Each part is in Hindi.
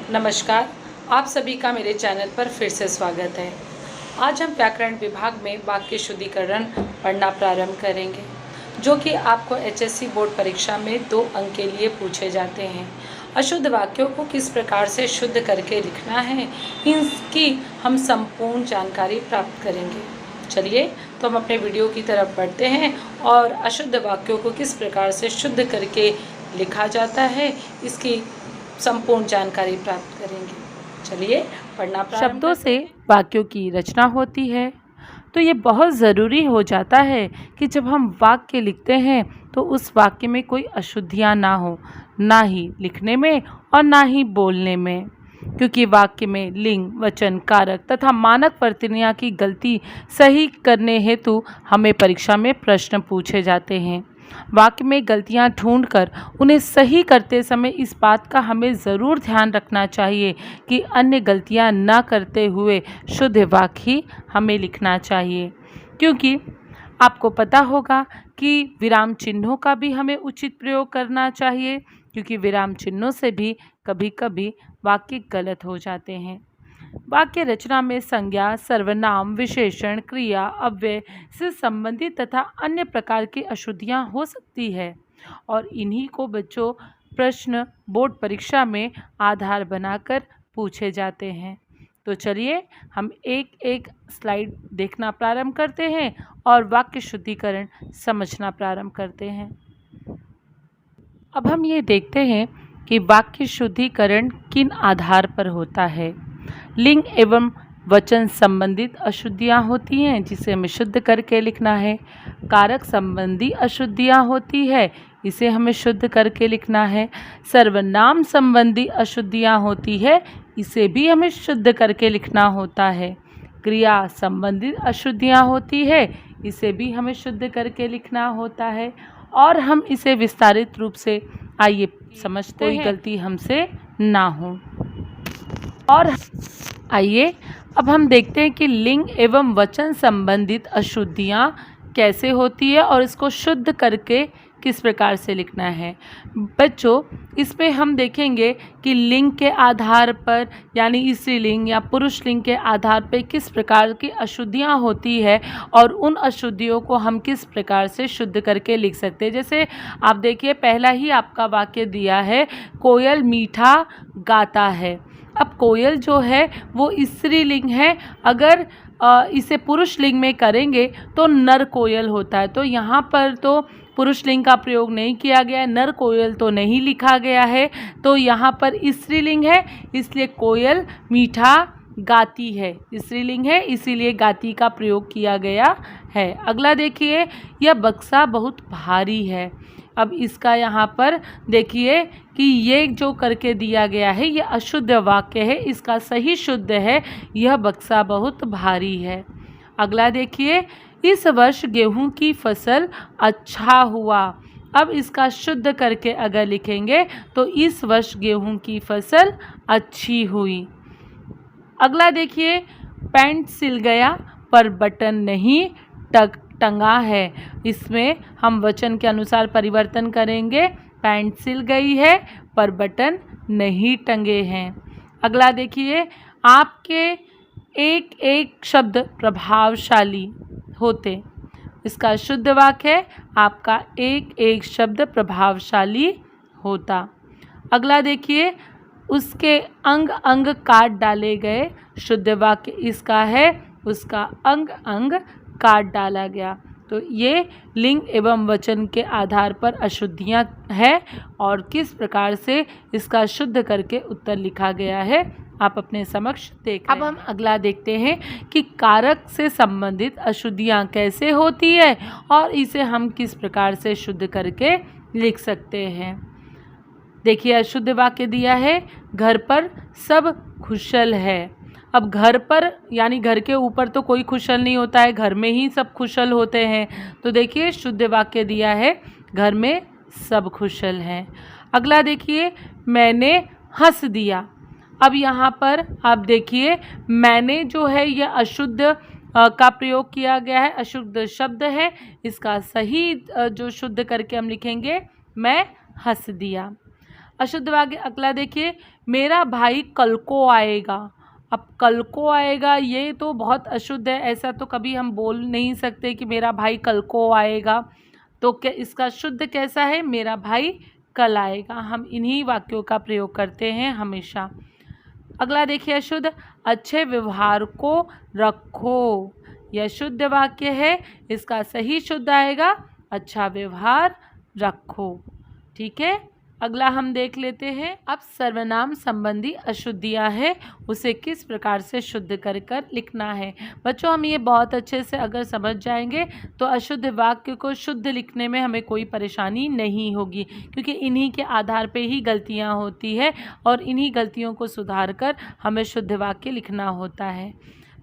नमस्कार, आप सभी का मेरे चैनल पर फिर से स्वागत है। आज हम व्याकरण विभाग में वाक्य शुद्धिकरण पढ़ना प्रारंभ करेंगे, जो कि आपको एचएससी बोर्ड परीक्षा में 2 अंक के लिए पूछे जाते हैं। अशुद्ध वाक्यों को किस प्रकार से शुद्ध करके लिखना है, इसकी हम संपूर्ण जानकारी प्राप्त करेंगे। चलिए तो हम अपने वीडियो की तरफ बढ़ते हैं और अशुद्ध वाक्यों को किस प्रकार से शुद्ध करके लिखा जाता है, इसकी संपूर्ण जानकारी प्राप्त करेंगे। चलिए पढ़ना प्रारंभ शब्दों से वाक्यों की रचना होती है, तो ये बहुत ज़रूरी हो जाता है कि जब हम वाक्य लिखते हैं तो उस वाक्य में कोई अशुद्धियाँ ना हो, ना ही लिखने में और ना ही बोलने में, क्योंकि वाक्य में लिंग, वचन, कारक तथा मानक वर्तनियाँ की गलती सही करने हेतु हमें परीक्षा में प्रश्न पूछे जाते हैं। वाक्य में गलतियां ढूंढकर उन्हें सही करते समय इस बात का हमें ज़रूर ध्यान रखना चाहिए कि अन्य गलतियां न करते हुए शुद्ध वाक्य ही हमें लिखना चाहिए, क्योंकि आपको पता होगा कि विराम चिन्हों का भी हमें उचित प्रयोग करना चाहिए, क्योंकि विराम चिन्हों से भी कभी कभी वाक्य गलत हो जाते हैं। वाक्य रचना में संज्ञा, सर्वनाम, विशेषण, क्रिया, अव्यय से संबंधित तथा अन्य प्रकार की अशुद्धियां हो सकती है और इन्हीं को बच्चों प्रश्न बोर्ड परीक्षा में आधार बनाकर पूछे जाते हैं। तो चलिए हम एक एक स्लाइड देखना प्रारंभ करते हैं और वाक्य शुद्धिकरण समझना प्रारंभ करते हैं। अब हम ये देखते हैं कि वाक्य शुद्धिकरण किन आधार पर होता है। लिंग एवं वचन संबंधित अशुद्धियाँ होती हैं, जिसे हमें शुद्ध करके लिखना है। कारक संबंधी अशुद्धियाँ होती है, इसे हमें शुद्ध करके लिखना है। सर्वनाम संबंधी अशुद्धियाँ होती है, इसे भी हमें शुद्ध करके लिखना होता है। क्रिया संबंधित अशुद्धियाँ होती है, इसे भी हमें शुद्ध करके लिखना होता है। और हम इसे विस्तारित रूप से आइए समझते हैं, कोई गलती हमसे ना हो। और आइए अब हम देखते हैं कि लिंग एवं वचन संबंधित अशुद्धियाँ कैसे होती है और इसको शुद्ध करके किस प्रकार से लिखना है। बच्चों, इसमें हम देखेंगे कि लिंग के आधार पर यानी स्त्रीलिंग या पुरुष लिंग के आधार पर किस प्रकार की अशुद्धियाँ होती है और उन अशुद्धियों को हम किस प्रकार से शुद्ध करके लिख सकते हैं। जैसे आप देखिए, पहला ही आपका वाक्य दिया है, कोयल मीठा गाता है। अब कोयल जो है वो स्त्रीलिंग है, अगर इसे पुरुष लिंग में करेंगे तो नर कोयल होता है। तो यहाँ पर तो पुरुष लिंग का प्रयोग नहीं किया गया है, नर कोयल तो नहीं लिखा गया है, तो यहाँ पर स्त्रीलिंग है, इसलिए कोयल मीठा गाती है। स्त्रीलिंग है, इसीलिए गाती का प्रयोग किया गया है। अगला देखिए, यह बक्सा बहुत भारी है। अब इसका यहाँ पर देखिए कि ये जो करके दिया गया है ये अशुद्ध वाक्य है, इसका सही शुद्ध है, यह बक्सा बहुत भारी है। अगला देखिए, इस वर्ष गेहूं की फसल अच्छा हुआ। अब इसका शुद्ध करके अगर लिखेंगे तो इस वर्ष गेहूं की फसल अच्छी हुई। अगला देखिए, पैंट सिल गया पर बटन नहीं टंगा है। इसमें हम वचन के अनुसार परिवर्तन करेंगे, पैंट सिल गई है पर बटन नहीं टंगे हैं। अगला देखिए, आपके एक एक शब्द प्रभावशाली होते। इसका शुद्ध वाक्य है, आपका एक एक शब्द प्रभावशाली होता। अगला देखिए, उसके अंग अंग काट डाले गए। शुद्ध वाक्य इसका है, उसका अंग अंग काट डाला गया। तो ये लिंग एवं वचन के आधार पर अशुद्धियाँ हैं और किस प्रकार से इसका शुद्ध करके उत्तर लिखा गया है आप अपने समक्ष देख रहे हैं। अब हम अगला देखते हैं कि कारक से संबंधित अशुद्धियाँ कैसे होती है और इसे हम किस प्रकार से शुद्ध करके लिख सकते हैं। देखिए, अशुद्ध वाक्य दिया है, घर पर सब कुशल है। अब घर पर यानी घर के ऊपर तो कोई कुशल नहीं होता है, घर में ही सब कुशल होते हैं। तो देखिए, शुद्ध वाक्य दिया है, घर में सब कुशल हैं। अगला देखिए, मैंने हंस दिया। अब यहाँ पर आप देखिए, मैंने जो है यह अशुद्ध का प्रयोग किया गया है, अशुद्ध शब्द है। इसका सही जो शुद्ध करके हम लिखेंगे, मैं हंस दिया। अशुद्ध वाक्य अगला देखिए, मेरा भाई कल को आएगा। अब कल को आएगा ये तो बहुत अशुद्ध है, ऐसा तो कभी हम बोल नहीं सकते कि मेरा भाई कल को आएगा। तो क्या इसका शुद्ध कैसा है, मेरा भाई कल आएगा। हम इन्हीं वाक्यों का प्रयोग करते हैं हमेशा। अगला देखिए अशुद्ध, अच्छे व्यवहार को रखो। यह शुद्ध वाक्य है, इसका सही शुद्ध आएगा अच्छा व्यवहार रखो। ठीक है, अगला हम देख लेते हैं। अब सर्वनाम संबंधी अशुद्धियां हैं, उसे किस प्रकार से शुद्ध कर कर लिखना है। बच्चों हम ये बहुत अच्छे से अगर समझ जाएंगे तो अशुद्ध वाक्य को शुद्ध लिखने में हमें कोई परेशानी नहीं होगी, क्योंकि इन्हीं के आधार पे ही गलतियां होती है और इन्हीं गलतियों को सुधार कर हमें शुद्ध वाक्य लिखना होता है।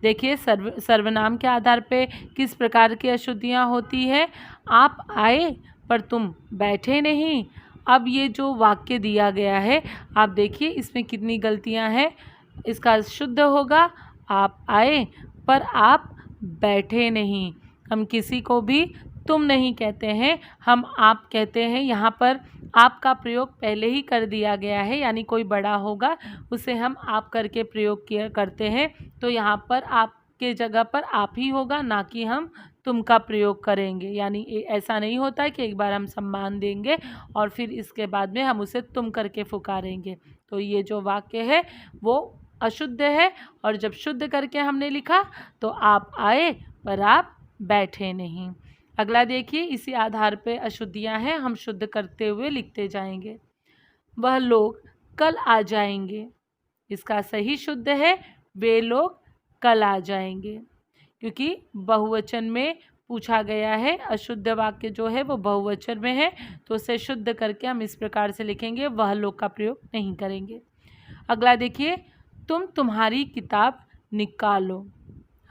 देखिए सर्वनाम के आधार पे किस प्रकार की अशुद्धियां होती है। आप आए पर तुम बैठे नहीं। अब ये जो वाक्य दिया गया है आप देखिए इसमें कितनी गलतियां हैं। इसका शुद्ध होगा आप आए पर आप बैठे नहीं। हम किसी को भी तुम नहीं कहते हैं, हम आप कहते हैं। यहाँ पर आपका प्रयोग पहले ही कर दिया गया है, यानी कोई बड़ा होगा उसे हम आप करके प्रयोग किया करते हैं। तो यहाँ पर आपके जगह पर आप ही होगा, ना कि हम तुम का प्रयोग करेंगे। यानी ऐसा नहीं होता कि एक बार हम सम्मान देंगे और फिर इसके बाद में हम उसे तुम करके पुकारेंगे। तो ये जो वाक्य है वो अशुद्ध है, और जब शुद्ध करके हमने लिखा तो आप आए पर आप बैठे नहीं। अगला देखिए, इसी आधार पे अशुद्धियां हैं, हम शुद्ध करते हुए लिखते जाएंगे। वह लोग कल आ जाएंगे। इसका सही शुद्ध है वे लोग कल आ जाएंगे, क्योंकि बहुवचन में पूछा गया है। अशुद्ध वाक्य जो है वो बहुवचन में है, तो उसे शुद्ध करके हम इस प्रकार से लिखेंगे, वह लोग का प्रयोग नहीं करेंगे। अगला देखिए, तुम तुम्हारी किताब निकालो।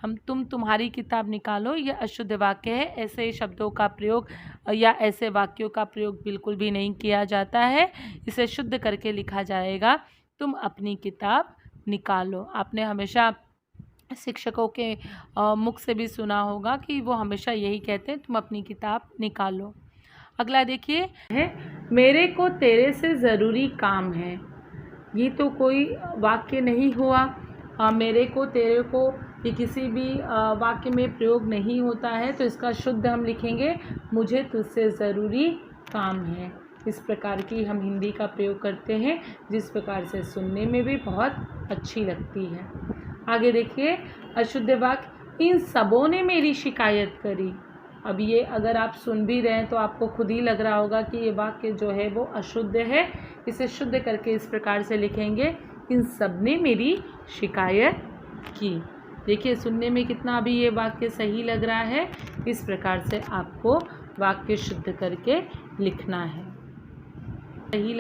हम तुम तुम्हारी किताब निकालो, यह अशुद्ध वाक्य है। ऐसे शब्दों का प्रयोग या ऐसे वाक्यों का प्रयोग बिल्कुल भी नहीं किया जाता है। इसे शुद्ध करके लिखा जाएगा, तुम अपनी किताब निकालो। आपने हमेशा शिक्षकों के मुख से भी सुना होगा कि वो हमेशा यही कहते हैं, तुम अपनी किताब निकालो। अगला देखिए है, मेरे को तेरे से ज़रूरी काम है। ये तो कोई वाक्य नहीं हुआ। मेरे को तेरे को ये किसी भी वाक्य में प्रयोग नहीं होता है, तो इसका शुद्ध हम लिखेंगे, मुझे तुझसे ज़रूरी काम है। इस प्रकार की हम हिंदी का प्रयोग करते हैं, जिस प्रकार से सुनने में भी बहुत अच्छी लगती है। आगे देखिए, अशुद्ध वाक्य, इन सबों ने मेरी शिकायत करी। अब ये अगर आप सुन भी रहे हैं तो आपको खुद ही लग रहा होगा कि ये वाक्य जो है वो अशुद्ध है। इसे शुद्ध करके इस प्रकार से लिखेंगे, इन सब ने मेरी शिकायत की। देखिए सुनने में कितना अभी ये वाक्य सही लग रहा है। इस प्रकार से आपको वाक्य शुद्ध करके लिखना है। सही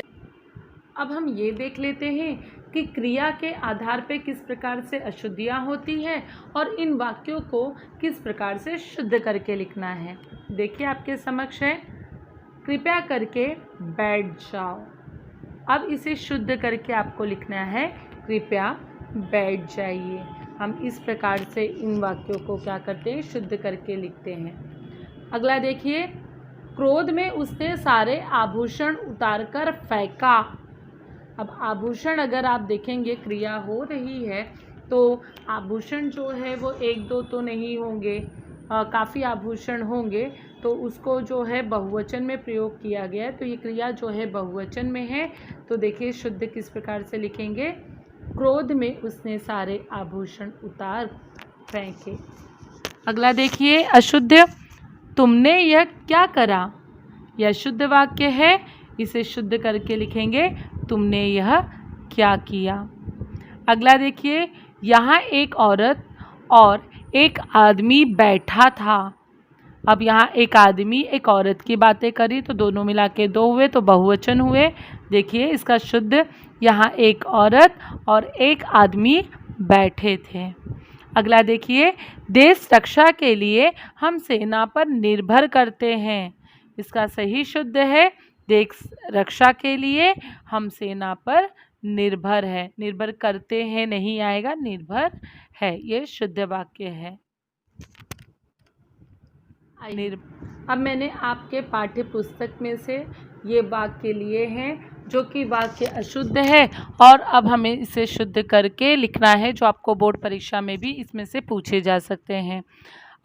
अब हम ये देख लेते हैं कि क्रिया के आधार पे किस प्रकार से अशुद्धियाँ होती हैं और इन वाक्यों को किस प्रकार से शुद्ध करके लिखना है। देखिए आपके समक्ष है, कृपया करके बैठ जाओ। अब इसे शुद्ध करके आपको लिखना है, कृपया बैठ जाइए। हम इस प्रकार से इन वाक्यों को क्या करते हैं, शुद्ध करके लिखते हैं। अगला देखिए, क्रोध में उसने सारे आभूषण उतारकर फेंका। अब आभूषण अगर आप देखेंगे क्रिया हो रही है तो आभूषण जो है वो एक दो तो नहीं होंगे, काफ़ी आभूषण होंगे, तो उसको जो है बहुवचन में प्रयोग किया गया है। तो ये क्रिया जो है बहुवचन में है। तो देखिए शुद्ध किस प्रकार से लिखेंगे, क्रोध में उसने सारे आभूषण उतार फेंके। अगला देखिए अशुद्ध, तुमने यह क्या करा। यह शुद्ध वाक्य है, इसे शुद्ध करके लिखेंगे, तुमने यह क्या किया। अगला देखिए, यहाँ एक औरत और एक आदमी बैठा था। अब यहाँ एक आदमी एक औरत की बातें करी तो दोनों मिला के दो हुए, तो बहुवचन हुए। देखिए इसका शुद्ध, यहाँ एक औरत और एक आदमी बैठे थे। अगला देखिए, देश रक्षा के लिए हम सेना पर निर्भर करते हैं। इसका सही शुद्ध है, देश रक्षा के लिए हम सेना पर निर्भर है। निर्भर करते हैं नहीं आएगा, निर्भर है, ये शुद्ध वाक्य है। अब मैंने आपके पाठ्य पुस्तक में से ये वाक्य लिए हैं जो कि वाक्य अशुद्ध है, और अब हमें इसे शुद्ध करके लिखना है, जो आपको बोर्ड परीक्षा में भी इसमें से पूछे जा सकते हैं।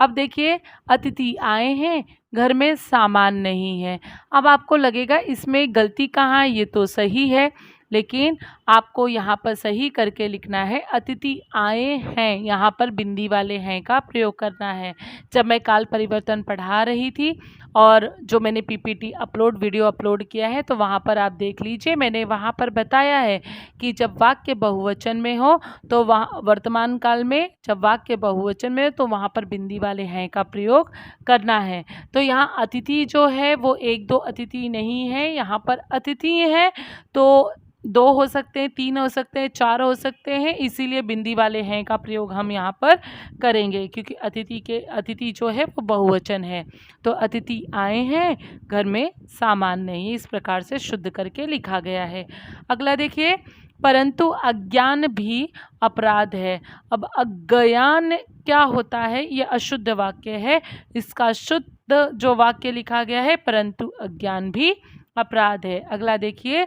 अब देखिए, अतिथि आए हैं, घर में सामान नहीं है। अब आपको लगेगा इसमें गलती कहाँ है, ये तो सही है, लेकिन आपको यहाँ पर सही करके लिखना है। अतिथि आए हैं, यहाँ पर बिंदी वाले हैं का प्रयोग करना है। जब मैं काल परिवर्तन पढ़ा रही थी और जो मैंने पीपीटी वीडियो अपलोड किया है, तो वहाँ पर आप देख लीजिए, मैंने वहाँ पर बताया है कि जब वाक्य बहुवचन में हो तो वहाँ वर्तमान काल में जब वाक्य बहुवचन में हो तो वहाँ पर बिंदी वाले हैं का प्रयोग करना है। तो यहाँ अतिथि जो है वो 1-2 अतिथि नहीं है, यहाँ पर अतिथि है तो 2 हो सकते हैं, 3 हो सकते हैं, 4 हो सकते हैं, इसीलिए बिंदी वाले हैं का प्रयोग हम यहाँ पर करेंगे, क्योंकि अतिथि जो है वो बहुवचन है। तो अतिथि आए हैं, घर में सामान नहीं, इस प्रकार से शुद्ध करके लिखा गया है। अगला देखिए, परंतु अज्ञान भी अपराध है। अब अज्ञान क्या होता है, ये अशुद्ध वाक्य है। इसका शुद्ध जो वाक्य लिखा गया है, परंतु अज्ञान भी अपराध है। अगला देखिए,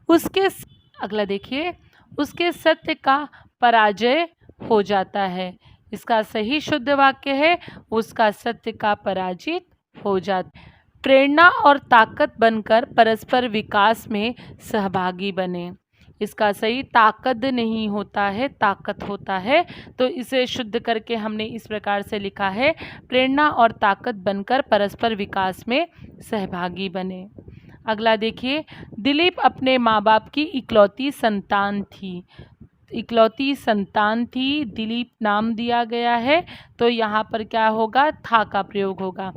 उसके सत्य का पराजय हो जाता है। इसका सही शुद्ध वाक्य है, उसका सत्य का पराजित हो जाता है। प्रेरणा और ताकत बनकर परस्पर विकास में सहभागी बने। इसका सही ताकत नहीं होता है, ताकत होता है। तो इसे शुद्ध करके हमने इस प्रकार से लिखा है, प्रेरणा और ताकत बनकर परस्पर विकास में सहभागी बने। अगला देखिए, दिलीप अपने माँ बाप की इकलौती संतान थी। दिलीप नाम दिया गया है, तो यहाँ पर क्या होगा, था का प्रयोग होगा।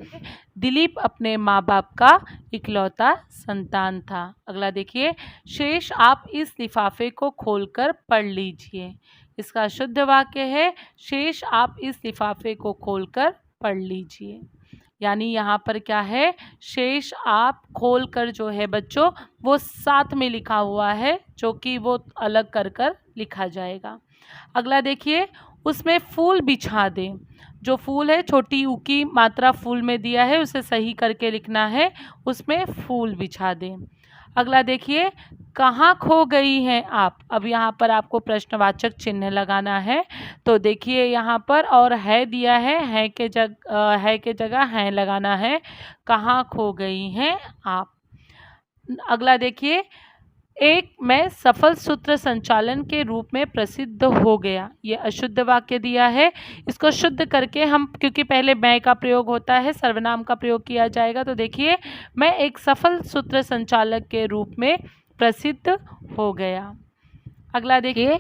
दिलीप अपने माँ बाप का इकलौता संतान था। अगला देखिए, शेष आप इस लिफाफे को खोलकर पढ़ लीजिए। इसका शुद्ध वाक्य है, शेष आप इस लिफाफे को खोलकर पढ़ लीजिए। यानी यहाँ पर क्या है, शेष आप खोल कर जो है बच्चों वो साथ में लिखा हुआ है, जो कि वो अलग कर कर लिखा जाएगा। अगला देखिए, उसमें फूल बिछा दें। जो फूल है, छोटी ऊ की मात्रा फूल में दिया है, उसे सही करके लिखना है, उसमें फूल बिछा दें। अगला देखिए, कहाँ खो गई हैं आप। अब यहाँ पर आपको प्रश्नवाचक चिन्ह लगाना है। तो देखिए यहाँ पर और है दिया है के जगह हैं लगाना है। कहाँ खो गई हैं आप। अगला देखिए, एक मैं सफल सूत्र संचालन के रूप में प्रसिद्ध हो गया। ये अशुद्ध वाक्य दिया है, इसको शुद्ध करके हम, क्योंकि पहले मैं का प्रयोग होता है, सर्वनाम का प्रयोग किया जाएगा। तो देखिए, मैं एक सफल सूत्र संचालक के रूप में प्रसिद्ध हो गया। अगला देखिए,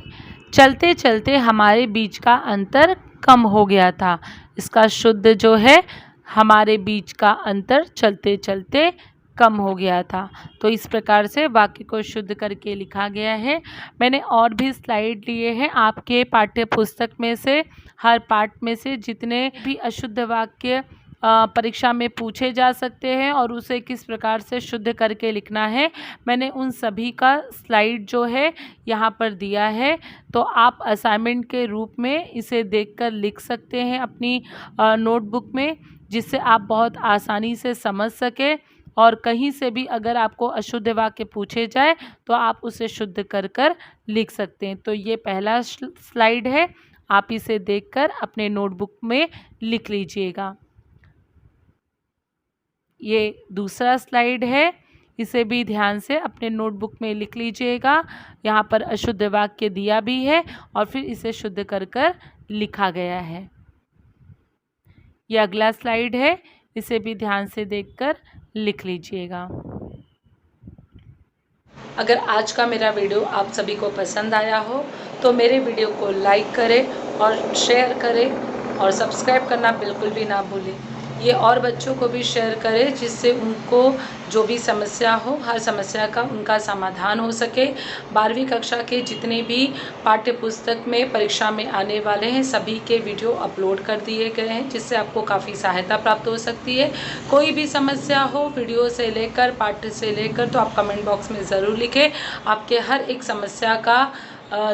चलते चलते हमारे बीच का अंतर कम हो गया था। इसका शुद्ध जो है, हमारे बीच का अंतर चलते चलते कम हो गया था। तो इस प्रकार से वाक्य को शुद्ध करके लिखा गया है। मैंने और भी स्लाइड लिए हैं आपके पाठ्य पुस्तक में से, हर पाठ में से जितने भी अशुद्ध वाक्य परीक्षा में पूछे जा सकते हैं और उसे किस प्रकार से शुद्ध करके लिखना है, मैंने उन सभी का स्लाइड जो है यहाँ पर दिया है। तो आप असाइनमेंट के रूप में इसे देखकर लिख सकते हैं अपनी नोटबुक में, जिससे आप बहुत आसानी से समझ सकें। और कहीं से भी अगर आपको अशुद्ध वाक्य पूछे जाए तो आप उसे शुद्ध कर कर लिख सकते हैं। तो ये पहला स्लाइड है, आप इसे देखकर अपने नोटबुक में लिख लीजिएगा। ये दूसरा स्लाइड है, इसे भी ध्यान से अपने नोटबुक में लिख लीजिएगा। यहाँ पर अशुद्ध वाक्य दिया भी है और फिर इसे शुद्ध कर कर लिखा गया है। ये अगला स्लाइड है, इसे भी ध्यान से देखकर लिख लीजिएगा। अगर आज का मेरा वीडियो आप सभी को पसंद आया हो तो मेरे वीडियो को लाइक करें और शेयर करें और सब्सक्राइब करना बिल्कुल भी ना भूलें। ये और बच्चों को भी शेयर करें, जिससे उनको जो भी समस्या हो, हर समस्या का उनका समाधान हो सके। 12वीं कक्षा के जितने भी पाठ्य पुस्तक में परीक्षा में आने वाले हैं, सभी के वीडियो अपलोड कर दिए गए हैं, जिससे आपको काफ़ी सहायता प्राप्त हो सकती है। कोई भी समस्या हो, वीडियो से लेकर पाठ्य से लेकर, तो आप कमेंट बॉक्स में ज़रूर लिखें। आपके हर एक समस्या का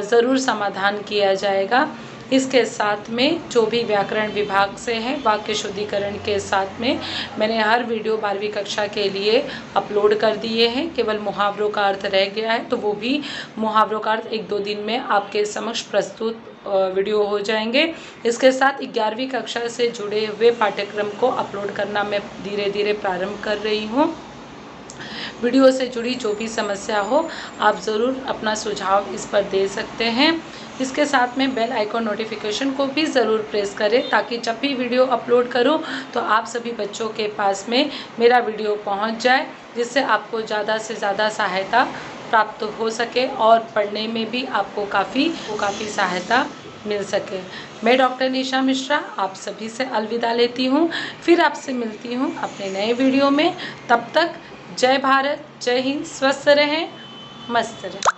ज़रूर समाधान किया जाएगा। इसके साथ में जो भी व्याकरण विभाग से है वाक्य शुद्धिकरण के साथ में मैंने हर वीडियो 12वीं कक्षा के लिए अपलोड कर दिए हैं। केवल मुहावरों का अर्थ रह गया है, तो वो भी मुहावरों का अर्थ 1-2 दिन में आपके समक्ष प्रस्तुत वीडियो हो जाएंगे। इसके साथ 11वीं कक्षा से जुड़े हुए पाठ्यक्रम को अपलोड करना मैं धीरे धीरे प्रारंभ कर रही हूँ। वीडियो से जुड़ी जो भी समस्या हो आप ज़रूर अपना सुझाव इस पर दे सकते हैं। इसके साथ में बेल आइकॉन नोटिफिकेशन को भी ज़रूर प्रेस करें ताकि जब भी वीडियो अपलोड करूं तो आप सभी बच्चों के पास में मेरा वीडियो पहुंच जाए, जिससे आपको ज़्यादा से ज़्यादा सहायता प्राप्त हो सके और पढ़ने में भी आपको काफ़ी सहायता मिल सके। मैं डॉक्टर निशा मिश्रा आप सभी से अलविदा लेती हूँ। फिर आपसे मिलती हूँ अपने नए वीडियो में। तब तक जय भारत, जय हिंद, स्वस्थ रहें, मस्त रहें।